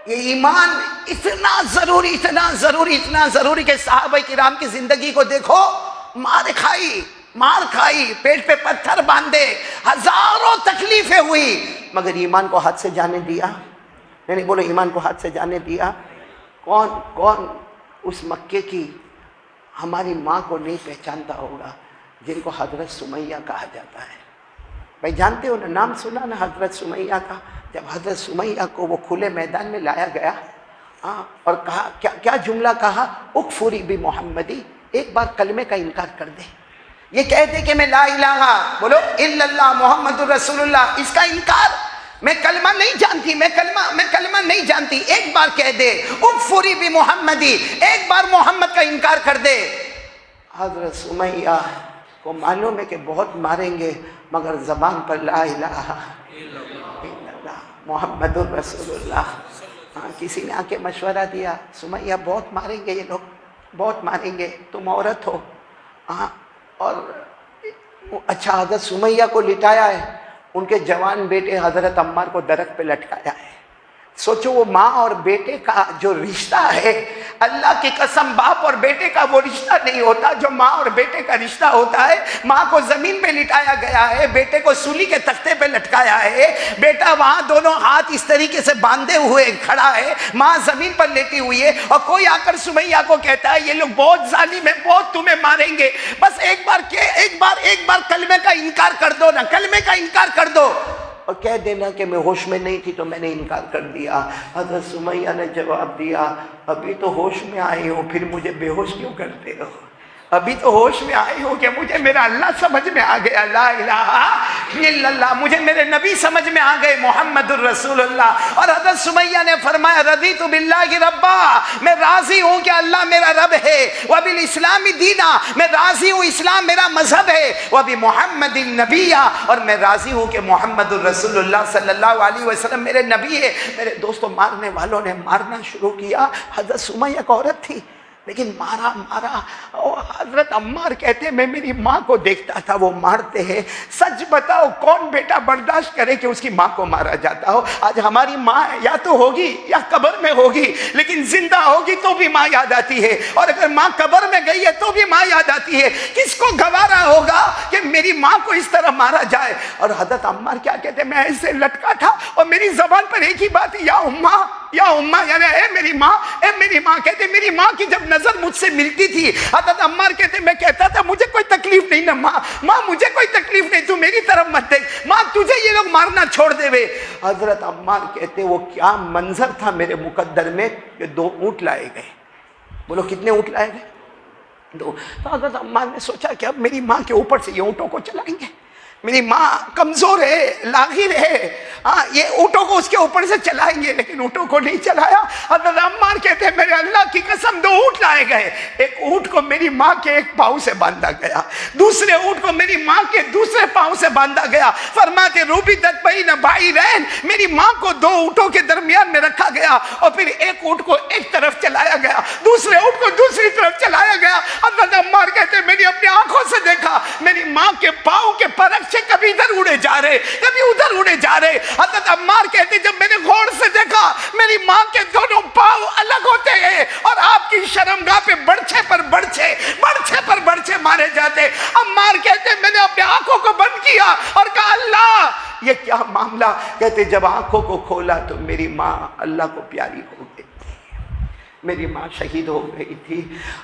یہ ایمان اتنا ضروری کہ صحابہ کرام کی زندگی کو دیکھو، مار کھائی، پیٹ پہ پتھر باندھے، ہزاروں تکلیفیں ہوئی، مگر ایمان کو ہاتھ سے جانے دیا؟ نہیں بولو، ایمان کو ہاتھ سے جانے دیا؟ کون اس مکے کی ہماری ماں کو نہیں پہچانتا ہوگا جن کو حضرت سمیہ کہا جاتا ہے؟ بھائی جانتے ہو نا، نام سنا نا حضرت سمیہ کا؟ جب حضرت سمیہ کو وہ کھلے میدان میں لایا گیا اور کہا، کیا جملہ کہا؟ اکفری بمحمدی، ایک بار کلمے کا انکار کر دے، یہ کہہ دے کہ میں لا الہ بولو الا اللہ محمد الرسول اللہ، اس کا انکار، میں کلمہ نہیں جانتی، میں کلمہ نہیں جانتی، ایک بار کہہ دے اکفری بمحمدی، ایک بار محمد کا انکار کر دے۔ حضرت سمیہ کو معلوم ہے کہ بہت ماریں گے، مگر زبان پر لا الہ الا اللہ محمد الرسول اللہ۔ کسی نے آ کے مشورہ دیا، سمیہ بہت ماریں گے یہ لوگ، بہت ماریں گے، تم عورت ہو۔ اور اچھا، حضرت سمیہ کو لٹایا ہے، ان کے جوان بیٹے حضرت عمار کو درخت پہ لٹکایا ہے۔ سوچو وہ ماں اور بیٹے کا جو رشتہ ہے، اللہ کی قسم باپ اور بیٹے کا وہ رشتہ نہیں ہوتا جو ماں اور بیٹے کا رشتہ ہوتا ہے۔ ماں کو زمین پہ لٹایا گیا ہے، بیٹے کو سولی کے تختے پہ لٹکایا ہے، بیٹا وہاں دونوں ہاتھ اس طریقے سے باندھے ہوئے کھڑا ہے، ماں زمین پر لیٹی ہوئی ہے، اور کوئی آ کر سمیہ کو کہتا ہے یہ لوگ بہت ظالم ہیں، بہت تمہیں ماریں گے، بس ایک بار کلمے کا انکار کر دو نا، کلمے کا انکار کر دو اور کہہ دینا کہ میں ہوش میں نہیں تھی تو میں نے انکار کر دیا۔ حضرت سمیہ نے جواب دیا، ابھی تو ہوش میں آئی ہو، پھر مجھے بے ہوش کیوں کرتے ہو؟ ابھی تو ہوش میں آئی ہو کہ مجھے میرا اللہ سمجھ میں آ گیا، لا الہ الا اللہ، مجھے میرے نبی سمجھ میں آ گئے، محمد الرسول اللہ۔ اور حضرت سمیہ نے فرمایا، رضیت باللہ ربا، میں راضی ہوں کہ اللہ میرا رب ہے، وبالاسلام دینا، میں راضی ہوں اسلام میرا مذہب ہے، وبمحمد النبی، اور میں راضی ہوں کہ محمد الرسول اللہ صلی اللہ علیہ وسلم میرے نبی ہے۔ میرے دوستوں، مارنے والوں نے مارنا شروع کیا۔ حضرت سمیہ ایک عورت تھی، لیکن مارا۔ حضرت عمار کہتے ہیں میں میری ماں کو دیکھتا تھا وہ مارتے ہیں، سچ بتاؤ کون بیٹا برداشت کرے کہ اس کی ماں کو مارا جاتا ہو؟ آج ہماری ماں یا تو ہوگی یا قبر میں ہوگی، لیکن زندہ ہوگی تو بھی ماں یاد آتی ہے، اور اگر ماں قبر میں گئی ہے تو بھی ماں یاد آتی ہے۔ کس کو گوارا ہوگا کہ میری ماں کو اس طرح مارا جائے؟ اور حضرت عمار کیا کہتے ہیں، میں ایسے لٹکا تھا اور میری زبان پر ایک ہی بات ہے، یا اماں، یعنی اے میری ماں۔ کہتے میری ماں کی جب نظر مجھ سے ملتی تھی، حضرت عمار کہتے میں کہتا تھا مجھے کوئی تکلیف نہیں نا ماں مجھے کوئی تکلیف نہیں، تو میری طرف مت دیکھ ماں، تجھے یہ لوگ مارنا چھوڑ دے وے۔ حضرت عمار کہتے وہ کیا منظر تھا میرے مقدر میں کہ 2 اونٹ لائے گئے۔ بولو کتنے اونٹ لائے گئے؟ 2۔ تو حضرت عمار نے سوچا کہ اب میری ماں کے اوپر سے یہ اونٹوں کو چلائیں گے، میری ماں کمزور ہے، لاغر ہے، یہ اونٹوں کو اس کے اوپر سے چلائیں گے، لیکن اونٹوں کو نہیں چلایا۔ حضرت عمار کہتے ہیں میرے اللہ کی قسم 2 اونٹ لائے گئے، ایک اونٹ کو میری ماں کے ایک پاؤں سے باندھا گیا، دوسرے اونٹ کو میری ماں کے دوسرے پاؤں سے باندھا گیا۔ فرماتے ربطت بین بعیرین، میری ماں کو 2 اونٹوں کے درمیان میں رکھا گیا، اور پھر ایک اونٹ کو ایک طرف چلایا گیا، دوسرے اونٹ کو دوسری طرف چلایا گیا۔ حضرت عمار کہتے ہیں میں نے اپنی آنکھوں سے دیکھا میری ماں کے پاؤں کے پرک کبھی ادھر اڑے جا رہے، کبھی ادھر اڑے جا رہے۔ حضرت عمار کہتے جب میں نے غور سے دیکھا میری ماں کے دونوں پاؤں الگ ہوتے ہیں، اور آپ کی شرمگاہ پہ برچھے پر برچھے مارے جاتے۔ عمار کہتے میں نے اپنے آنکھوں کو بند کیا اور کہا اللہ یہ کیا معاملہ؟ کہتے جب آنکھوں کو کھولا تو میری ماں اللہ کو پیاری ہو گئی تھی، میری ماں شہید ہو گئی تھی۔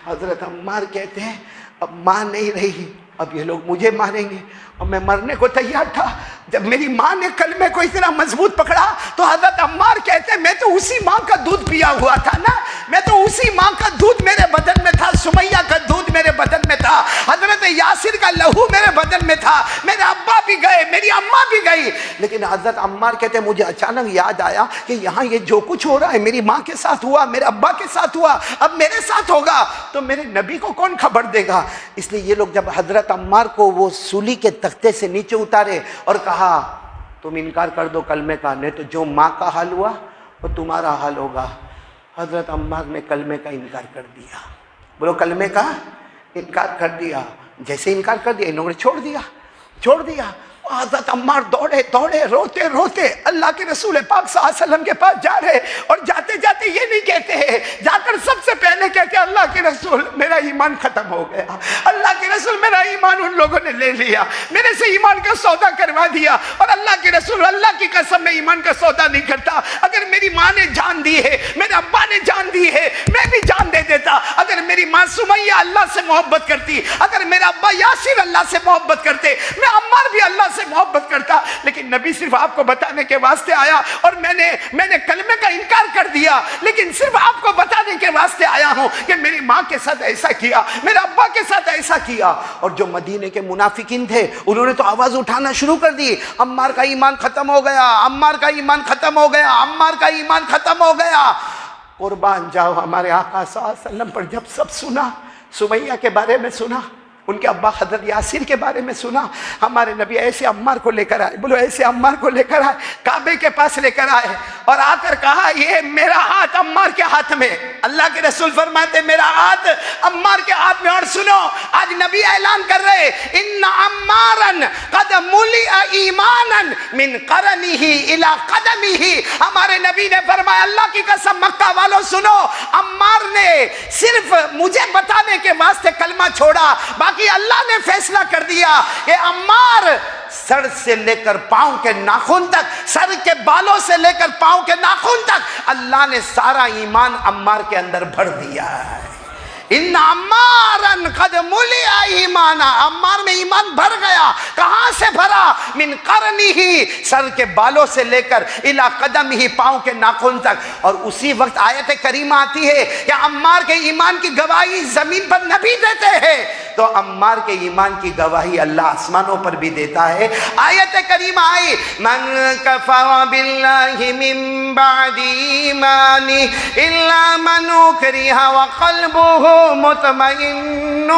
حضرت عمار کہتے ہیں اب ماں نہیں رہی، اب یہ لوگ مجھے ماریں گے، اور میں مرنے کو تیار تھا۔ جب میری ماں نے کلمے کو اتنا مضبوط پکڑا تو حضرت عمار کہتے ہیں میں تو اسی ماں کا دودھ پیا ہوا تھا نا، میں تو اسی ماں کا دودھ میرے بدن میں تھا، سمیہ کا دودھ میرے بدن میں تھا، حضرت یاسر کا لہو میرے بدن میں تھا، میرے ابا بھی گئے، میری اماں بھی گئی، لیکن حضرت عمار کہتے ہیں مجھے اچانک یاد آیا کہ یہاں یہ جو کچھ ہو رہا ہے میری ماں کے ساتھ ہوا، میرے ابا کے ساتھ ہوا، اب میرے ساتھ ہوگا تو میرے نبی کو کون خبر دے گا؟ اس لیے یہ لوگ جب حضرت عمار کو وہ سولی کے تختے سے نیچے اتارے اور کہا تم انکار کر دو کلمے کا، نہیں تو جو ماں کا حال ہوا وہ تمہارا حال ہوگا، حضرت عمار نے کلمے کا انکار کر دیا۔ بولو کلمے کا انکار کر دیا۔ جیسے انکار کر دیا انہوں نے چھوڑ دیا، حضرت عمار دوڑے دوڑے روتے روتے اللہ کے رسول پاک صلی اللہ علیہ وسلم کے پاس جا رہے، اور جاتے جاتے یہ نہیں کہتے ہیں، جا کر سب سے پہلے کہتے ہیں اللہ کے رسول میرا ایمان ختم ہو گیا، اللہ کے رسول میرا ایمان ان لوگوں نے لے لیا، میرے سے ایمان کا سودا کروا دیا، اور اللہ کے رسول اللہ کی قسم میں ایمان کا سودا نہیں کرتا، اگر میری ماں نے جان دی ہے، میرے ابا نے جان دی ہے، میں بھی جان دے دیتا، اگر میری ماں سمیہ اللہ سے محبت کرتی، اگر میرا ابا یاسر اللہ سے محبت کرتے، میں عمار بھی اللہ سے محبت کرتا، لیکن نبی صرف آپ کو بتانے کے واسطے آیا، اور میں نے کلمے کا انکار کر دیا، لیکن صرف آپ کو بتانے کے واسطے آیا ہوں کہ میری ماں کے ساتھ ایسا کیا، میرے ابا کے ساتھ ایسا کیا۔ اور جو مدینے کے منافقین تھے انہوں نے تو آواز اٹھانا شروع کر دی، عمار کا ایمان ختم ہو گیا، عمار کا ایمان ختم ہو گیا، عمار کا ایمان ختم ہو گیا۔ قربان جاؤ ہمارے آقا صلی اللہ علیہ وسلم پر جب سب سنا، سمیہ کے بارے میں سنا، ان کے ابا حضرت یاسر کے بارے میں سنا، ہمارے نبی ایسے عمار کو لے کر آئے، بولو ایسے عمار کو لے کر آئے، کعبے کے پاس لے کر آئے، اور آ کر کہا یہ میرا ہاتھ عمار کے ہاتھ میں۔ اللہ کے رسول فرماتے میرا ہاتھ عمار کے ہاتھ میں۔ اور سنو آج نبی اعلان کر رہے ان عمارا قد ملئ ایمانا من قرنه الى قدمه، ہمارے نبی نے فرمایا اللہ کی قسم مکہ والوں سنو، عمار نے صرف مجھے بتانے کے واسطے کلمہ چھوڑا، باقی اللہ نے فیصلہ کر دیا کہ عمار سر سے لے کر پاؤں کے ناخن تک، سر کے بالوں سے لے کر پاؤں کے ناخن تک اللہ نے سارا ایمان عمار کے اندر بھر دیا ہے۔ ان عمارا قد ملئ ایمانا، عمار میں ایمان بھر گیا۔ کہاں سے بھرا؟ من قرنہ، سر کے بالوں سے لے کر الی قدمہ، پاؤں کے ناخن تک۔ اور اسی وقت آیت کریمہ آتی ہے کہ عمار کے ایمان کی گواہی زمین پر نبی دیتے ہیں، تو عمار کے ایمان کی گواہی اللہ آسمانوں پر بھی دیتا ہے۔ آیت کریمہ آئی من کفر باللہ من بعد ایمانہ الا من اکرہ وقلبہ مطمئن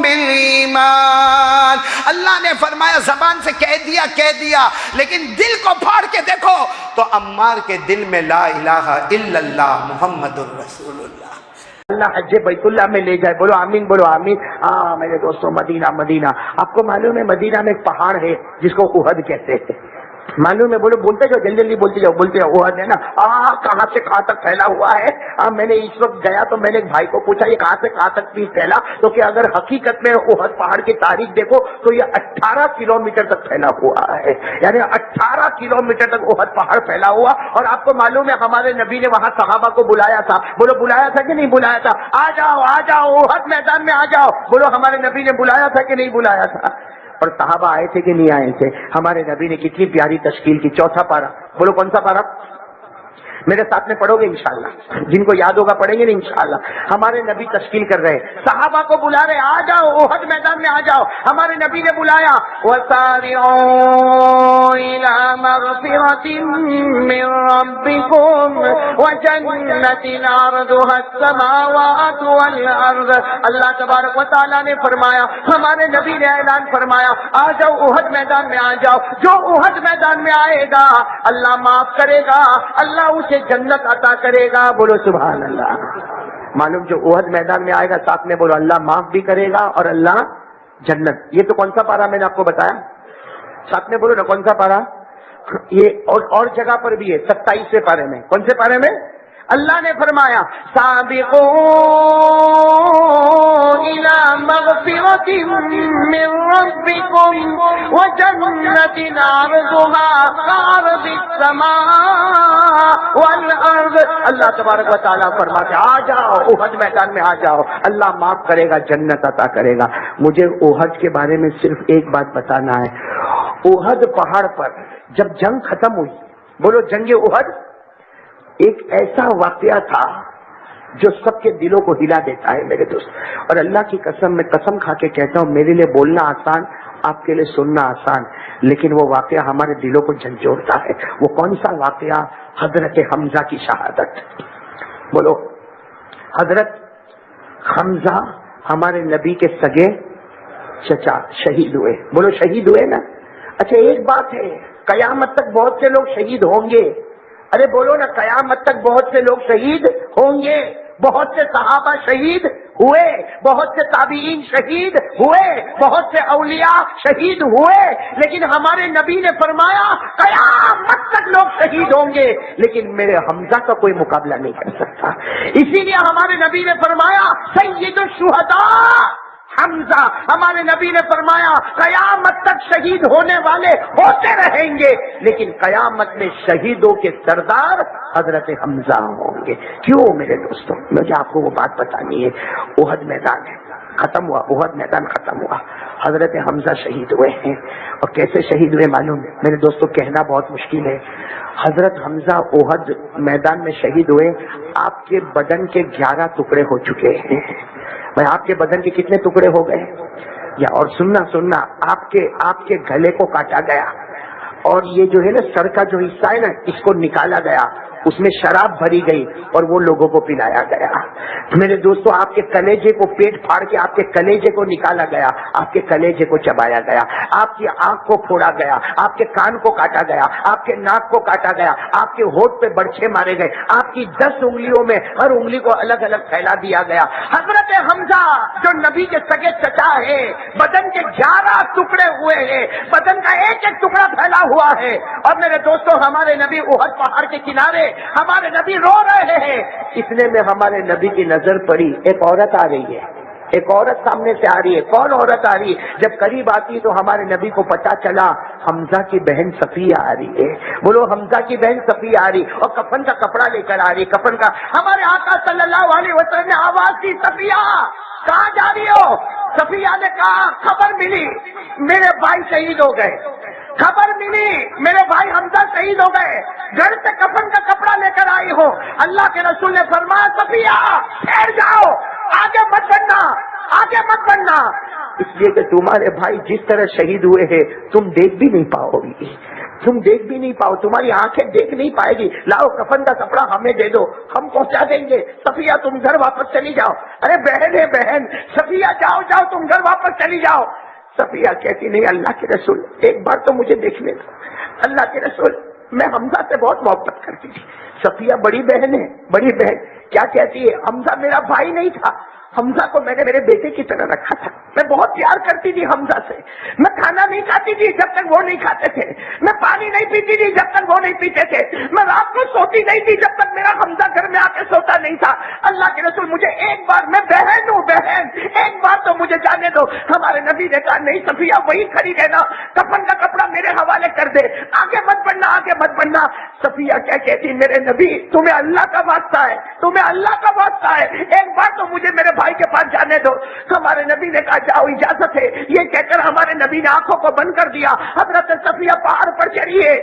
بالایمان۔ اللہ نے فرمایا زبان سے کہہ دیا لیکن دل کو پھاڑ کے دیکھو تو عمار کے دل میں لا الہ الا اللہ محمد الرسول اللہ۔ اللہ حج بیت اللہ میں لے جائے، بولو آمین، بولو آمین۔ ہاں میرے دوستوں، مدینہ، آپ کو معلوم ہے مدینہ میں ایک پہاڑ ہے جس کو احد کہتے ہیں، معلوم ہے؟ بولو، بولتے جاؤ، جلدی بولتے جاؤ، احد ہے نا؟ کہاں سے کہاں تک پھیلا ہوا ہے؟ میں نے اس وقت گیا تو میں نے ایک بھائی کو پوچھا یہ کہاں سے کہاں تک بھی پھیلا، تو کہ اگر حقیقت میں احد پہاڑ کی تاریخ دیکھو تو یہ 18 کلومیٹر تک پھیلا ہوا ہے، یعنی 18 کلومیٹر تک احد پہاڑ پھیلا ہوا۔ اور آپ کو معلوم ہے ہمارے نبی نے وہاں صحابہ کو بلایا تھا، بولو بلایا تھا کہ نہیں بلایا تھا؟ آ جاؤ احد میدان میں آ جاؤ، بولو ہمارے نبی نے بلایا تھا کہ نہیں بلایا تھا؟ اور صحابہ آئے تھے کہ نہیں آئے تھے؟ ہمارے نبی نے کتنی پیاری تشکیل کی۔ چوتھا پارہ، بولو کون سا پارہ؟ میرے ساتھ میں پڑھو گے انشاءاللہ، جن کو یاد ہوگا پڑھیں گے نا انشاءاللہ۔ ہمارے نبی تشکیل کر رہے، صحابہ کو بلا رہے، آ جاؤ احد میدان میں آ جاؤ۔ ہمارے نبی نے بلایا وَسَارِعُوا إِلَى مَغْفِرَةٍ مِّن رَّبِّكُمْ وَجَنَّةٍ عَرْضُهَا السَّمَاوَاتُ وَالْأَرْضُ۔ اللہ تبارک و تعالیٰ نے فرمایا، ہمارے نبی نے اعلان فرمایا آ جاؤ احد میدان میں آ جاؤ۔ جو احد میدان میں آئے گا اللہ معاف کرے گا، اللہ اسے جنت عطا کرے گا، بولو سبحان اللہ۔ معلوم جو احد میدان میں آئے گا ساتھ میں بولو اللہ معاف بھی کرے گا اور اللہ جنت۔ یہ تو کون سا پارہ میں نے آپ کو بتایا؟ ساتھ میں بولو نا کون سا پارہ؟ یہ اور جگہ پر بھی ہے 27ویں پارے میں۔ کون سے پارے میں؟ اللہ نے فرمایا سابقوا الى مغفرة من ربكم وجنة عرضها كعرض السماء والارض۔ اللہ تبارک و تعالیٰ فرماتے آ جاؤ احد میدان میں آ جاؤ، اللہ معاف کرے گا، جنت عطا کرے گا۔ مجھے احد کے بارے میں صرف ایک بات بتانا ہے، احد پہاڑ پر جب جنگ ختم ہوئی، بولو جنگ احد، ایک ایسا واقعہ تھا جو سب کے دلوں کو ہلا دیتا ہے میرے دوست۔ اور اللہ کی قسم، میں قسم کھا کے کہتا ہوں میرے لیے بولنا آسان، آپ کے لیے سننا آسان، لیکن وہ واقعہ ہمارے دلوں کو جھنجھوڑتا ہے۔ وہ کون سا واقعہ؟ حضرت حمزہ کی شہادت۔ بولو حضرت حمزہ ہمارے نبی کے سگے چچا شہید ہوئے، بولو شہید ہوئے نا۔ اچھا ایک بات ہے، قیامت تک بہت سے لوگ شہید ہوں گے، ارے بولو نا، قیامت تک بہت سے لوگ شہید ہوں گے، بہت سے صحابہ شہید ہوئے، بہت سے تابعین شہید ہوئے، بہت سے اولیاء شہید ہوئے، لیکن ہمارے نبی نے فرمایا قیامت تک لوگ شہید ہوں گے، لیکن میرے حمزہ کا کوئی مقابلہ نہیں کر سکتا۔ اسی لیے ہمارے نبی نے فرمایا سید الشہداء حمزہ، ہمارے نبی نے فرمایا قیامت تک شہید ہونے والے ہوتے رہیں گے، لیکن قیامت میں شہیدوں کے سردار حضرت حمزہ ہوں گے۔ کیوں میرے دوستوں، مجھے آپ کو وہ بات بتانی ہے۔ احد میدان ہے، ختم ہوا، احد میدان ختم ہوا، حضرت حمزہ شہید ہوئے ہیں، اور کیسے شہید ہوئے معلوم ہے میرے دوستوں؟ کہنا بہت مشکل ہے۔ حضرت حمزہ احد میدان میں شہید ہوئے، آپ کے بدن کے 11 ٹکڑے ہو چکے ہیں۔ میں آپ کے بدن کے کتنے ٹکڑے ہو گئے؟ یا اور سننا، آپ کے گلے کو کاٹا گیا، اور یہ جو ہے نا سر کا جو حصہ ہے نا، اس کو نکالا گیا، اس میں شراب بھری گئی اور وہ لوگوں کو پلایا گیا۔ میرے دوستوں، آپ کے کلیجے کو پیٹ پھاڑ کے آپ کے کلیجے کو نکالا گیا، آپ کے کلیجے کو چبایا گیا، آپ کی آنکھ کو پھوڑا گیا، آپ کے کان کو کاٹا گیا، آپ کے ناک کو کاٹا گیا، آپ کے ہونٹ پہ برچھے مارے گئے، آپ کی 10 انگلیوں میں ہر انگلی کو الگ الگ پھیلا دیا گیا۔ حضرت حمزہ جو نبی کے سگے چچا ہے، بدن کے 11 ٹکڑے ہوئے ہیں، بدن کا ایک ایک ٹکڑا پھیلا ہوا ہے، اور میرے دوستوں ہمارے نبی احد پہاڑ کے کنارے ہمارے نبی رو رہے ہیں۔ اتنے میں ہمارے نبی کی نظر پڑی، ایک عورت آ رہی ہے، ایک عورت سامنے سے آ رہی ہے۔ کون عورت آ رہی ہے؟ جب قریب آتی تو ہمارے نبی کو پتا چلا حمزہ کی بہن صفیہ آ رہی ہے۔ بولو حمزہ کی بہن صفیہ آ رہی، اور کفن کا کپڑا لے کر آ رہی، کفن کا۔ ہمارے آقا صلی اللہ علیہ وسلم نے آواز دی، صفیہ کہاں جا رہی ہو؟ صفیہ نے کہا خبر ملی میرے بھائی شہید ہو گئے، خبر ملی میرے بھائی حمزہ شہید ہو گئے، گھر سے کفن کا کپڑا لے کر آئی ہو۔ اللہ کے رسول نے فرمایا صفیہ ٹھہر جاؤ، آگے مت بڑھنا، آگے مت بڑھنا، اس لیے کہ تمہارے بھائی جس طرح شہید ہوئے ہیں تم دیکھ بھی نہیں پاؤ گی، تم دیکھ بھی نہیں پاؤ، تمہاری آنکھیں دیکھ نہیں پائے گی۔ لاؤ کفن کا کپڑا ہمیں دے دو، ہم پہنچا دیں گے۔ صفیہ تم گھر واپس چلی جاؤ۔ ارے بہن ہے بہن، صفیہ جاؤ جاؤ، تم گھر واپس چلی جاؤ۔ صفیہ کہتی نہیں اللہ کے رسول ایک بار تو مجھے دیکھنے دو، اللہ کے رسول میں حمزہ سے بہت محبت کرتی تھی۔ صفیہ بڑی بہن ہے، بڑی بہن کیا کہتی ہے؟ حمزہ میرا بھائی نہیں تھا، حمزہ کو میں نے میرے بیٹے کی طرح رکھا تھا، میں بہت پیار کرتی تھی حمزہ سے، میں کھانا نہیں کھاتی تھی جب تک وہ نہیں کھاتے تھے، میں پانی نہیں پیتی تھی جب تک وہ نہیں پیتے تھے، میں رات کو سوتی نہیں تھی جب تک میرا حمزہ گھر میں آ کے سوتا نہیں تھا۔ اللہ کے رسول مجھے ایک بار، میں بہن ہوں بہن، ایک بار تو مجھے جانے دو۔ ہمارے نبی نے کہا نہیں صفیہ وہی کھڑی رہنا، کفن کا کپڑا میرے حوالے کر دے، آگے مت بڑھنا، آگے مت بڑھنا۔ صفیہ کیا کہتی؟ میرے نبی تمہیں اللہ کا واسطہ ہے، تمہیں اللہ کا واسطہ ہے، ایک بار تو مجھے میرے بھائی کے پاس جانے دو۔ ہمارے نبی نے کہا جاؤ اجازت ہے، یہ کہہ کر ہمارے نبی نے آنکھوں کو بند کر دیا۔ حضرت صفیہ پہاڑ پر چڑھی ہے،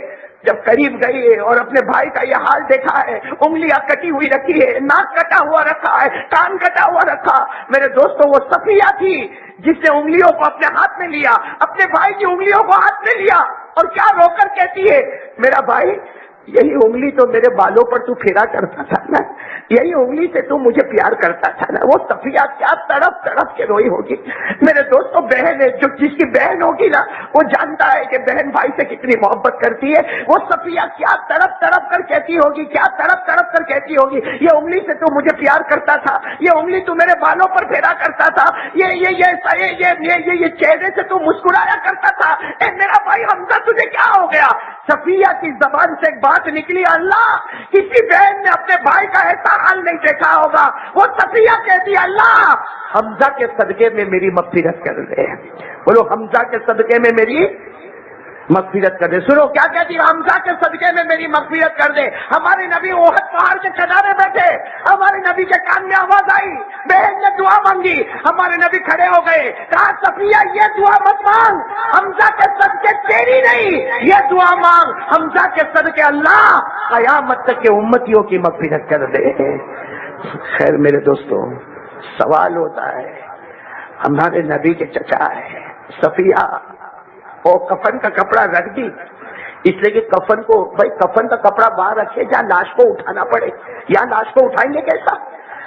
جب قریب گئی ہے اور اپنے بھائی کا یہ حال دیکھا ہے، انگلیاں کٹی ہوئی رکھی ہے، ناک کٹا ہوا رکھا ہے، کان کٹا ہوا رکھا۔ میرے دوستوں وہ صفیہ تھی جس نے انگلیوں کو اپنے ہاتھ میں لیا، اپنے بھائی کی انگلیوں کو ہاتھ میں لیا، اور کیا رو کر کہتی ہے میرا بھائی یہی انگلی تو میرے بالوں پر تو پھیرا کرتا تھا نا، یہی انگلی سے تو مجھے پیار کرتا تھا نا۔ وہ صفیہ کیا تڑپ تڑپ کے روئی ہوگی۔ میرے دوستوں بہن ہے، جو جس کی بہن ہوگی نا وہ جانتا ہے کہ بہن بھائی سے کتنی محبت کرتی ہے۔ وہ صفیہ کیا تڑپ تڑپ کر کہتی ہوگی، کیا تڑپ تڑپ کر کہتی ہوگی یہ انگلی سے تو مجھے پیار کرتا تھا، یہ انگلی تو میرے بالوں پر پھیرا کرتا تھا، یہ چہرے سے تو مسکرایا کرتا تھا، اے میرا بھائی حمزہ تجھے کیا ہو گیا؟ صفیہ کی زبان سے ایک بات نکلی، اللہ کسی بہن نے اپنے بھائی کا ایسا حال نہیں دیکھا ہوگا۔ وہ صفیہ کہتی اللہ حمزہ کے صدقے میں میری مغفرت کر دے، بولو حمزہ کے صدقے میں میری مغفرت کر دے۔ سنو کیا کہتی ہے، حمزہ کے صدقے میں میری مغفرت کر دے۔ ہمارے نبی احد پہاڑ کے کنارے بیٹھے، ہمارے نبی کے کان میں آواز آئی، بہن نے دعا مانگی، ہمارے نبی کھڑے ہو گئے، کہا صفیہ یہ دعا مت مانگ، حمزہ کے صدقے تیری نہیں، یہ دعا مانگ حمزہ کے صدقے اللہ قیامت تک کے امتیوں کی مغفرت کر دے۔ خیر میرے دوستوں سوال ہوتا ہے، ہمارے نبی کے چچا ہے صفیہ، اور کفن کا کپڑا رکھ دی، اس لیے کہ کفن کو بھائی کفن کا کپڑا باہر رکھے جہاں لاش کو اٹھانا پڑے، یا لاش کو اٹھائیں گے کیسا؟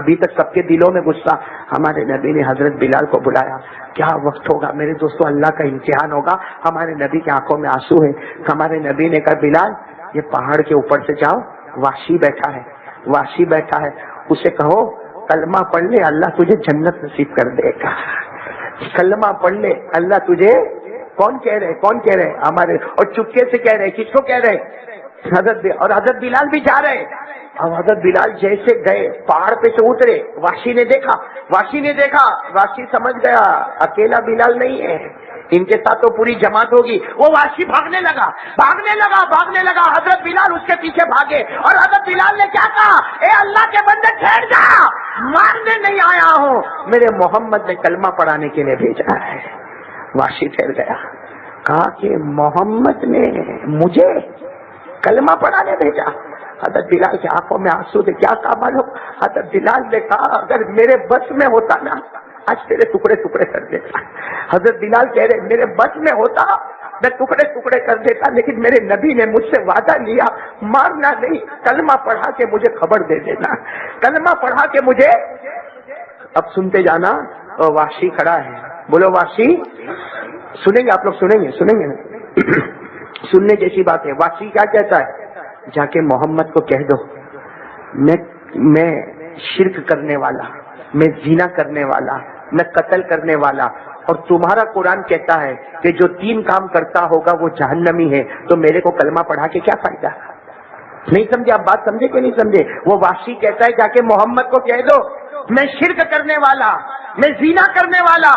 ابھی تک سب کے دلوں میں غصہ. ہمارے نبی نے حضرت بلال کو بلایا. کیا وقت ہوگا میرے دوستوں, اللہ کا امتحان ہوگا. ہمارے نبی کی آنکھوں میں آنسو ہے. ہمارے نبی نے کہا بلال یہ پہاڑ کے اوپر سے جاؤ, واشی بیٹھا ہے, واشی بیٹھا ہے, اسے کہو کلمہ پڑھ لے اللہ تجھے جنت نصیب کر دے گا. کلمہ پڑھ لے اللہ تجھے. کون کہہ رہے, کون کہہ رہے ہمارے, اور چپکے سے کہہ رہے, کس کو کہہ رہے, حضرت بلال بھی جا رہے. اور حضرت بلال جیسے گئے پہاڑ پہ سے اترے, واشی نے دیکھا, واشی نے دیکھا, واشی سمجھ گیا اکیلا بلال نہیں ہے, ان کے ساتھ تو پوری جماعت ہوگی. وہ واشی بھاگنے لگا, بھاگنے لگا, بھاگنے لگا. حضرت بلال اس کے پیچھے بھاگے, اور حضرت بلال نے کیا کہا, اے اللہ کے بندے ٹھہر جا, مارنے نہیں آیا ہوں, میرے محمد نے کلمہ پڑھانے کے لیے بھیجا ہے. واشی ٹھہر گیا, کہا کہ محمد نے مجھے کلمہ پڑھانے بھیجا. حضرت بلال کی آنکھوں میں آنسو تھے. کیا کہا معلوم, حضرت بلال نے کہا اگر میرے بس میں ہوتا نا آج تیرے ٹکڑے ٹکڑے کر دیتا. حضرت بلال کہہ رہے میرے بس میں ہوتا میں ٹکڑے ٹکڑے کر دیتا, لیکن میرے نبی نے مجھ سے وعدہ لیا مارنا نہیں, کلمہ پڑھا کے مجھے خبر دے دینا, کلمہ پڑھا کے مجھے. اب سنتے جانا. واشی کھڑا ہے, بولو واشی. سنیں گے آپ لوگ, سنیں گے, سنیں گے سننے جیسی بات ہے. واشی کیا کہتا ہے, جا کے محمد کو کہہ دو میں شرک کرنے والا, میں زنا کرنے والا, میں قتل کرنے والا, اور تمہارا قرآن کہتا ہے کہ جو 3 کام کرتا ہوگا وہ جہنمی ہے, تو میرے کو کلمہ پڑھا کے کیا فائدہ. نہیں سمجھے آپ بات, سمجھے کہ نہیں سمجھے. وہ واشی کہتا ہے جا کے محمد کو کہہ دو میں شرک کرنے والا, میں زنا کرنے والا,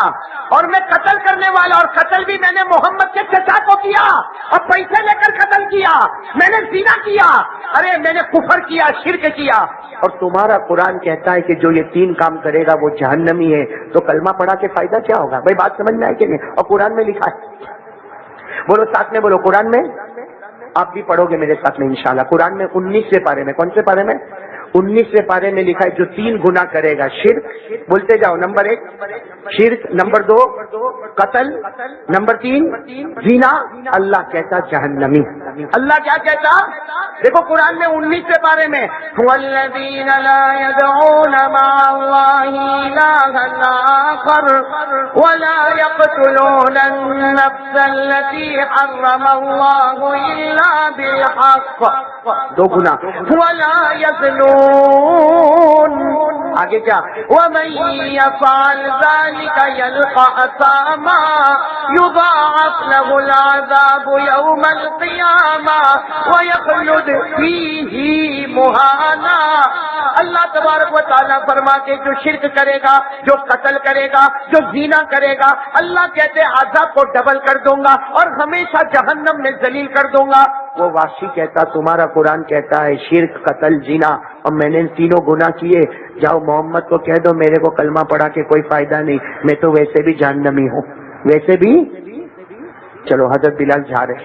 اور میں قتل کرنے والا, اور قتل بھی میں نے محمد کے چچا کو کیا, اور پیسے لے کر قتل کیا, میں نے زنا کیا, ارے میں نے کفر کیا, شرک کیا, اور تمہارا قرآن کہتا ہے کہ جو یہ 3 کام کرے گا وہ جہنمی ہے, تو کلمہ پڑھا کے فائدہ کیا ہوگا. بھائی بات سمجھ میں آئے کہ نہیں, اور قرآن میں لکھا ہے. بولو ساتھ میں, بولو قرآن میں. آپ بھی پڑھو گے میرے ساتھ میں انشاءاللہ. قرآن میں 19 پارے میں, کون سے پارے میں, 19 پارے میں لکھا ہے جو 3 گناہ کرے گا. شرک, بولتے جاؤ, نمبر 1 شرک, نمبر 2 قتل, نمبر 3 زنا. اللہ کہتا جہنمی. اللہ کیا کہتا, دیکھو قرآن میں 19 پارے میں, والذین لا يدعون مع اللہ الہا آخر ولا يقتلون النفس التي حرم اللہ الا بالحق. 2 گناہ. ولا يزنون. آگے کیا, ومن يفعل ذلك يلقى أثاما يضاعف له العذاب يوم القيامة ويخلد فيه مهانا. اللہ تبارک و تعالیٰ فرماتے جو شرک کرے گا, جو قتل کرے گا, جو زنا کرے گا, اللہ کہتے عذاب کو ڈبل کر دوں گا اور ہمیشہ جہنم میں ذلیل کر دوں گا. وہ واشی کہتا تمہارا قرآن کہتا ہے شرک, قتل, زنا, اور میں نے 3 گناہ کیے, جاؤ محمد کو کہہ دو میرے کو کلمہ پڑھا کے کوئی فائدہ نہیں, میں تو ویسے بھی جہنمی ہوں, ویسے بھی. چلو حضرت بلال جا رہے.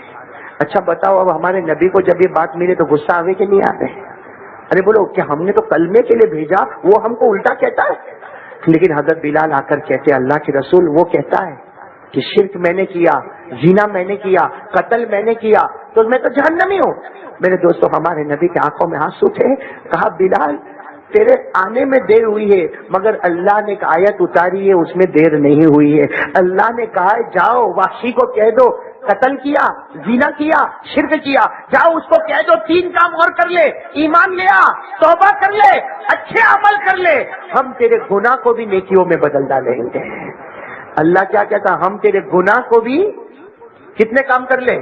اچھا بتاؤ اب ہمارے نبی کو جب یہ بات ملی تو غصہ آوے کہ نہیں آوے. ارے بولو کہ ہم نے تو کلمے کے لیے بھیجا, وہ ہم کو الٹا کہتا ہے. لیکن حضرت بلال آ کر کہتے اللہ کے رسول, وہ کہتا ہے کہ شرک میں نے کیا, زنا میں نے کیا, قتل میں نے کیا, تو میں تو جہنمی ہوں. میرے دوستو ہمارے نبی کے آنکھوں میں آنسو تھے. کہا بلال تیرے آنے میں دیر ہوئی ہے, مگر اللہ نے ایک آیت اتاری ہے اس میں دیر نہیں ہوئی ہے. اللہ نے کہا ہے جاؤ واشی کو کہہ دو قتل کیا, زنا کیا, شرک کیا, جاؤ اس کو کہہ دو 3 کام اور کر لے, ایمان لیا, توبہ کر لے, اچھے عمل کر لے, ہم تیرے گناہ کو بھی نیکیوں میں بدل ڈالیں گے. اللہ کیا کہتا, ہم تیرے گناہ کو بھی کتنے کام کر لیں,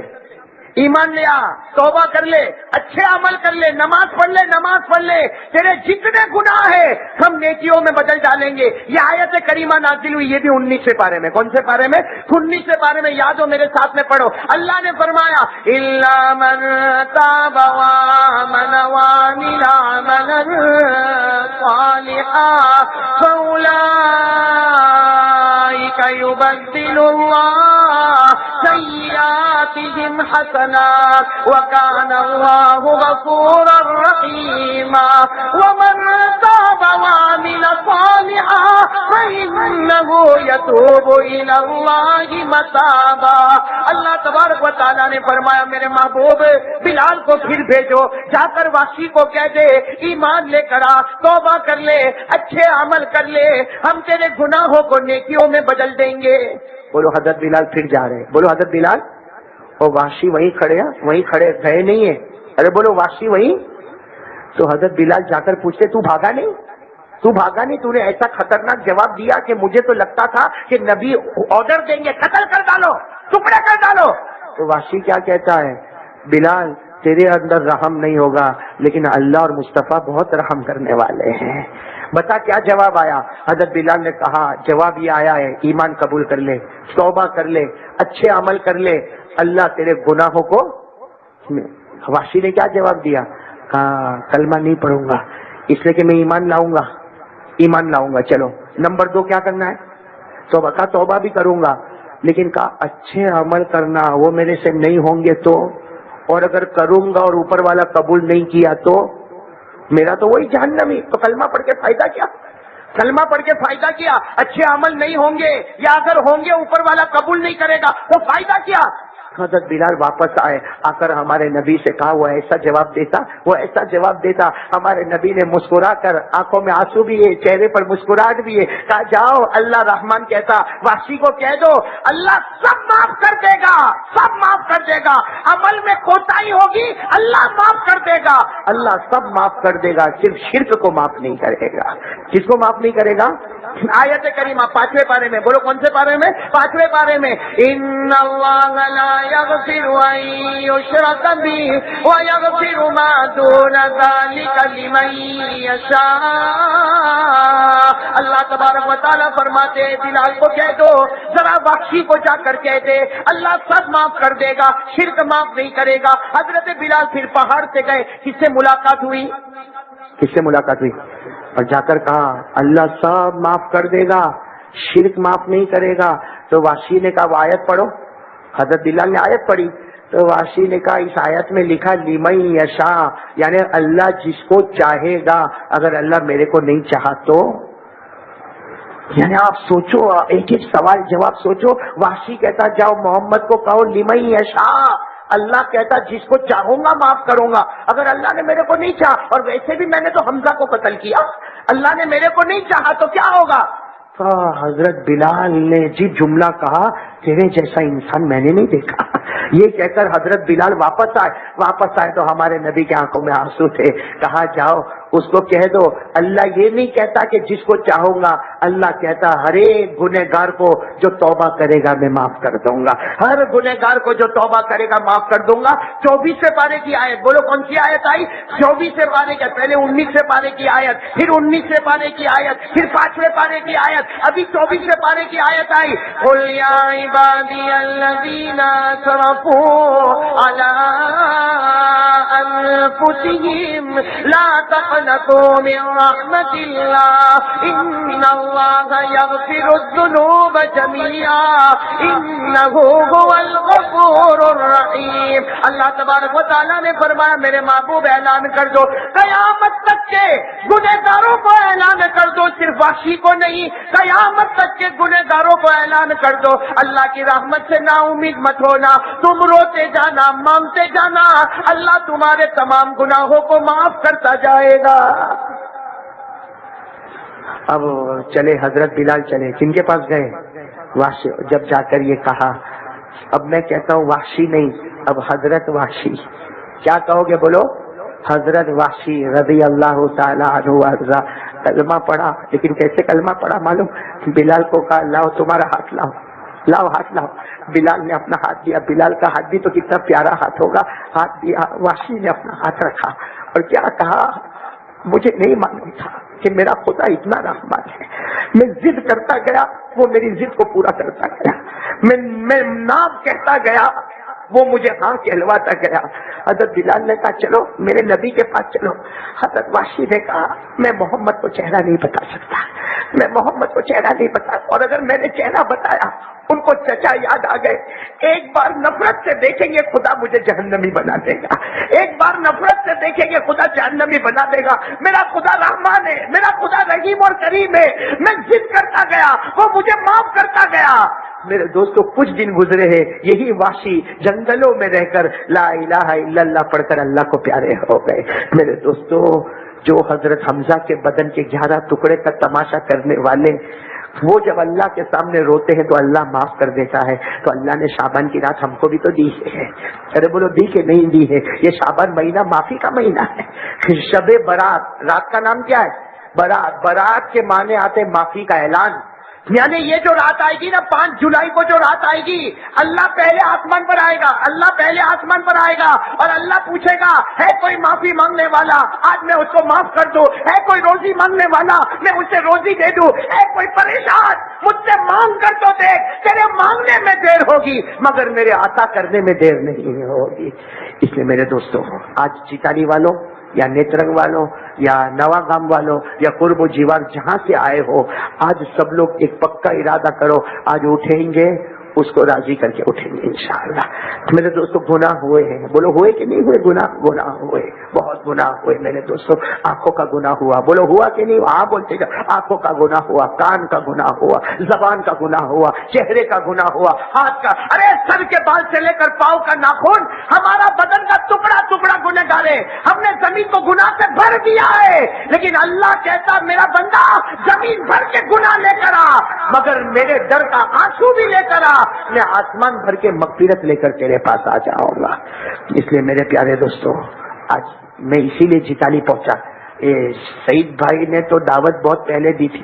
ایمان لیا, توبہ کر لے, اچھے عمل کر لے, نماز پڑھ لے, نماز پڑھ لے, تیرے جتنے گناہ ہیں ہم نیکیوں میں بدل ڈالیں گے. یہ آیت کریمہ نازل ہوئی, یہ بھی 19 پارے میں. کون سے پارے میں, 19 پارے میں. یاد ہو میرے ساتھ میں پڑھو. اللہ نے فرمایا الا من تاب وآمن وعمل عملا صالحا يبدل الله سيئاتهم حسنات وكان الله غفورا رحيما. ومن تاب وعمل صالحا فإنه وَيَتُوبُ إِلَى اللَّهِ مَتَابًا۔ اللہ تبارک و تعالیٰ نے فرمایا میرے محبوب بلال کو پھر بھیجو، جا کر وحشی کو کہہ دے ایمان لے کر آ، توبہ کر لے، اچھے عمل کر لے، ہم تیرے گناہوں کو نیکیوں میں بدل دیں گے۔ بولو حضرت بلال پھر جا رہے، بولو حضرت بلال، اور وحشی وہیں کھڑے ہیں، وہیں کھڑے گئے نہیں ہیں، ارے بولو وحشی وہیں۔ تو حضرت بلال جا کر پوچھتے تو بھاگا نہیں، تو بھاگا نہیں، تو نے ایسا خطرناک جواب دیا کہ مجھے تو لگتا تھا کہ نبی آرڈر دیں گے قتل کر ڈالو، ٹکڑے کر ڈالو۔ تو وحشی کیا کہتا ہے، بلال تیرے اندر رحم نہیں ہوگا لیکن اللہ اور مصطفیٰ بہت رحم کرنے والے ہیں۔ بتا کیا جواب آیا؟ حضرت بلال نے کہا جواب یہ آیا ہے ایمان قبول کر لے، توبہ کر لے، اچھے عمل کر لے، اللہ تیرے گناہوں کو۔ وحشی نے کیا جواب دیا؟ کہا کلمہ نہیں پڑھوں گا اس لیے کہ میں ایمان لاؤں گا، ایمان لاؤں گا۔ چلو نمبر 2 کیا کرنا ہے؟ توبہ کا توبہ بھی کروں گا لیکن کہا اچھے عمل کرنا وہ میرے سے نہیں ہوں گے تو، اور اگر کروں گا اور اوپر والا قبول نہیں کیا تو میرا تو وہی جہنمی، تو کلمہ پڑھ کے فائدہ کیا؟ کلمہ پڑھ کے فائدہ کیا؟ اچھے عمل نہیں ہوں گے یا اگر ہوں گے اوپر والا قبول نہیں کرے گا تو فائدہ کیا؟ حضرت بلال واپس آئے، آ کر ہمارے نبی سے کہا وہ ایسا جواب دیتا، وہ ایسا جواب دیتا۔ ہمارے نبی نے مسکرا کر، آنکھوں میں آنسو بھی ہے، چہرے پر مسکراہٹ بھی ہے، کہا جاؤ اللہ رحمان کہتا، وحشی کو کہہ دو اللہ سب معاف کر دے گا، سب معاف کر دے گا، عمل میں کوتاہی ہوگی اللہ معاف کر دے گا، اللہ سب معاف کر دے گا، صرف شرک کو معاف نہیں کرے گا۔ کس کو معاف نہیں کرے گا؟ آیت کریمہ 5ویں پارے میں، بولو کون سے پارے میں؟ 5ویں پارے میں، ان اللہ لا یغفر ان یشرک بہ ویغفر ما دون ذلک لمن یشاء۔ اللہ تبارک و تعالیٰ فرماتے ہیں بلال کو کہہ دو ذرا وحشی کو جا کر کہہ دے اللہ سب معاف کر دے گا، شرک معاف نہیں کرے گا۔ حضرت بلال پھر پہاڑ سے گئے، کس سے ملاقات ہوئی؟ کس سے ملاقات ہوئی؟ اور جا کر کہا اللہ سب معاف کر دے گا، شرک معاف نہیں کرے گا۔ تو وحشی نے کہا وہ آیت پڑھو۔ حضرت بلال نے آیت پڑھی تو وحشی نے کہا اس آیت میں لکھا لمن یشاء، یعنی اللہ جس کو چاہے گا، اگر اللہ میرے کو نہیں چاہا تو۔ یعنی آپ سوچو، ایک ایک سوال جواب سوچو۔ وحشی کہتا جاؤ محمد کو کہو لمن یشاء، اللہ کہتا جس کو چاہوں گا معاف کروں گا، اگر اللہ نے میرے کو نہیں چاہا، اور ویسے بھی میں نے تو حمزہ کو قتل کیا، اللہ نے میرے کو نہیں چاہا تو کیا ہوگا؟ حضرت بلال نے جی جملہ کہا تیرے جیسا انسان میں نے نہیں دیکھا۔ یہ کہہ کر حضرت بلال واپس آئے تو ہمارے نبی کی آنکھوں میں آنسو تھے۔ کہا جاؤ اس کو کہہ دو اللہ یہ نہیں کہتا کہ جس کو چاہوں گا، اللہ کہتا ہر ایک گنہگار کو جو توبہ کرے گا میں معاف کر دوں گا، ہر گنہگار کو جو توبہ کرے گا معاف کر دوں گا۔ 24 پارے کی آیت، بولو کون سی آیت آئی؟ 24 پارے کی، پہلے 19 پارے کی آیت، پھر 19 پارے کی آیت، پھر 5ویں پارے کی آیت، ابھی 24 پارے کی آیت آئی۔ قل یا عبادی الذین اسرفوا علی انفسہم لا تقنطوا من رحمت اللہ ان اللہ یغفر الذنوب جميعا انہ هو الغفور الرحیم۔ اللہ تبارک و تعالیٰ نے فرمایا میرے محبوب اعلان کر دو قیامت تک کے گنہگاروں کو، اعلان کر دو صرف وحشی کو نہیں، قیامت تک کے گنہگاروں کو اعلان کر دو اللہ کی رحمت سے نا امید مت ہونا، تم روتے جانا، مانگتے جانا، اللہ تمہارے تمام گناہوں کو معاف کرتا جائے گا۔ اب چلے حضرت بلال چلے، کن کے پاس گئے؟ وحشی۔ جب جا کر یہ کہا، اب میں کہتا ہوں وحشی نہیں، اب حضرت وحشی۔ کیا کہو گے؟ بولو حضرت وحشی رضی اللہ تعالی عنہ وارضا۔ کلمہ پڑھا، لیکن کیسے کلمہ پڑھا معلوم؟ بلال کو کہا لاؤ تمہارا ہاتھ لاؤ، لاؤ ہاتھ لاؤ۔ بلال نے اپنا ہاتھ دیا، بلال کا ہاتھ بھی تو کتنا پیارا ہاتھ ہوگا، ہاتھ دیا۔ وحشی نے اپنا ہاتھ رکھا اور کیا کہا، مجھے نہیں معلوم تھا کہ میرا خدا اتنا رحمان ہے، میں ضد کرتا گیا وہ میری ضد کو پورا کرتا گیا، میں نام کہتا گیا وہ مجھے ہاں کہلواتا گیا۔ حضرت بلال نے کہا چلو میرے نبی کے پاس چلو۔ حضرت وحشی نے کہا میں محمد کو چہرہ نہیں بتا سکتا، میں محمد کو چہرہ نہیں بتا، اور اگر میں نے چہرہ بتایا ان کو چچا یاد آ گئے، ایک بار نفرت سے دیکھیں گے خدا مجھے جہنمی بنا دے گا، ایک بار نفرت سے دیکھیں گے خدا جہنمی بنا دے گا۔ میرا خدا رحمان ہے، میرا خدا رحیم اور کریم ہے، میں ضد کرتا گیا وہ مجھے معاف کرتا گیا۔ میرے دوستو کچھ دن گزرے ہیں، یہی وحشی جنگلوں میں رہ کر لا الہ الا اللہ پڑھ کر اللہ کو پیارے ہو گئے۔ میرے دوستو جو حضرت حمزہ کے بدن کے 11 ٹکڑے کا تماشا کرنے والے، وہ جب اللہ کے سامنے روتے ہیں تو اللہ معاف کر دیتا ہے، تو اللہ نے شعبان کی رات ہم کو بھی تو دی ہے۔ ارے بولو دی کہ نہیں دی ہے؟ یہ شعبان مہینہ معافی کا مہینہ ہے۔ شب برات، رات کا نام کیا ہے؟ برات۔ برات کے معنی آتے معافی کا اعلان، یعنی یہ جو رات آئے گی نا 5 جولائی کو جو رات آئے گی، اللہ پہلے آسمان پر آئے گا، اللہ پہلے آسمان پر آئے گا اور اللہ پوچھے گا ہے کوئی معافی مانگنے والا، آج میں اس کو معاف کر دوں، ہے کوئی روزی مانگنے والا میں اسے روزی دے دوں، ہے کوئی پریشان مجھ سے مانگ کر تو دیکھ، تیرے مانگنے میں دیر ہوگی مگر میرے عطا کرنے میں دیر نہیں ہوگی۔ اس لیے میرے دوستو آج چیتالی والوں یا نیترنگ والوں یا نوا گام والوں یا قرب و جیوار جہاں سے آئے ہو، آج سب لوگ ایک پکا ارادہ کرو، آج اٹھیں گے اس کو راضی کر کے اٹھیں گے انشاءاللہ۔ میرے دوستو گناہ ہوئے ہیں، بولو ہوئے کہ نہیں ہوئے؟ گناہ ہوئے، بہت گناہ ہوئے میرے دوستو۔ آنکھوں کا گناہ ہوا، بولو ہوا کہ نہیں؟ ہاں بولتے جاؤ۔ آنکھوں کا گناہ ہوا، کان کا گناہ ہوا، زبان کا گناہ ہوا، چہرے کا گناہ ہوا، ہاتھ کا، ارے سر کے بال سے لے کر پاؤں کا ناخن، ہمارا بدن کا ٹکڑا ٹکڑا گنہگار ہے۔ ہم نے زمین کو گناہ سے بھر دیا ہے، لیکن اللہ کہتا میرا بندہ زمین بھر کے گناہ لے کر آ، مگر میرے ڈر کا آنسو بھی لے کر آ، میں آسمان بھر کے مغفرت لے کر تیرے پاس آ جاؤں گا۔ اس لیے میرے پیارے دوستو آج میں اسی لیے جیتالی پہنچا۔ سعید بھائی نے تو دعوت بہت پہلے دی تھی،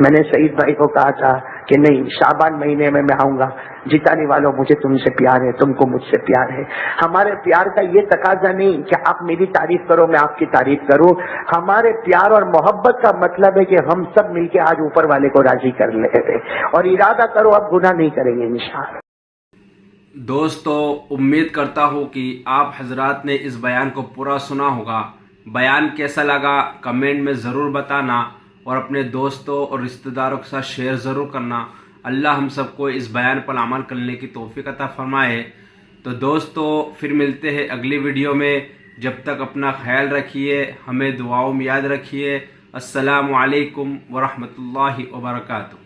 میں نے سعید بھائی کو کہا تھا کہ نہیں شعبان مہینے میں آؤں گا۔ جیتالی والوں مجھے تم سے پیار ہے، تم کو مجھ سے پیار ہے۔ ہمارے پیار کا یہ تقاضا نہیں کہ آپ میری تعریف کرو میں آپ کی تعریف کروں، ہمارے پیار اور محبت کا مطلب ہے کہ ہم سب مل کے آج اوپر والے کو راضی کر لے اور ارادہ کرو اب گناہ نہیں کریں گے انشاءاللہ۔ دوستو امید کرتا ہوں کہ آپ حضرات نے اس بیان کو پورا سنا ہوگا۔ بیان کیسا لگا کمنٹ میں ضرور بتانا اور اپنے دوستوں اور رشتہ داروں کے ساتھ شیئر ضرور کرنا۔ اللہ ہم سب کو اس بیان پر عمل کرنے کی توفیق عطا فرمائے۔ تو دوستو پھر ملتے ہیں اگلی ویڈیو میں، جب تک اپنا خیال رکھیے، ہمیں دعاؤں میں یاد رکھیے۔ السلام علیکم ورحمۃ اللہ وبرکاتہ۔